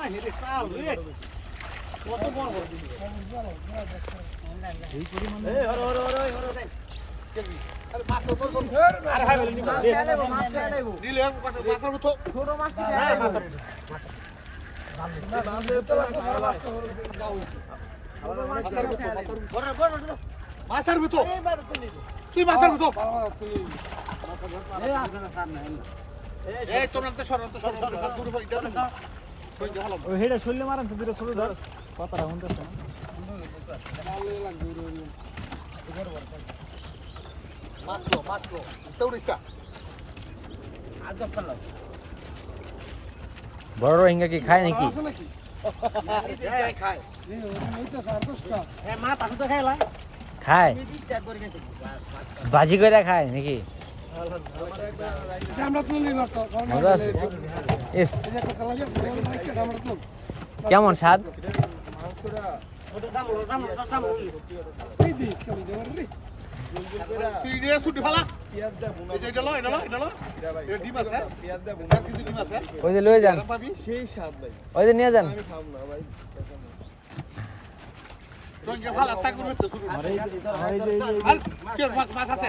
হেরে কাল রে কত বড় বড় এই পরিমাণ এই হর হর হর হর হর আরে মাছ তো তোর আরে হাই বলে নিবা মাছ খেলাইবো দিলে মাছের মতো ছোট মাছ কি খেলাইবো মাছের মতো তুই মাছের মতো এই তোমরা তো সরন্ত ওই হেডা শৈলে মারান তো দুটো ছোট ধর কথাটা শুনতেছ মাছলো তেউড়িসটা আজ ফেললো বড় রোহিঙ্গা কি খায় নাকি খায় মা পাশে তো খাইলা খায় বাজি করে খায় নাকি ইস, কেমন স্বাদ ওই যে লয়ে যান ওই যে নিয়ে যান মাছ আছে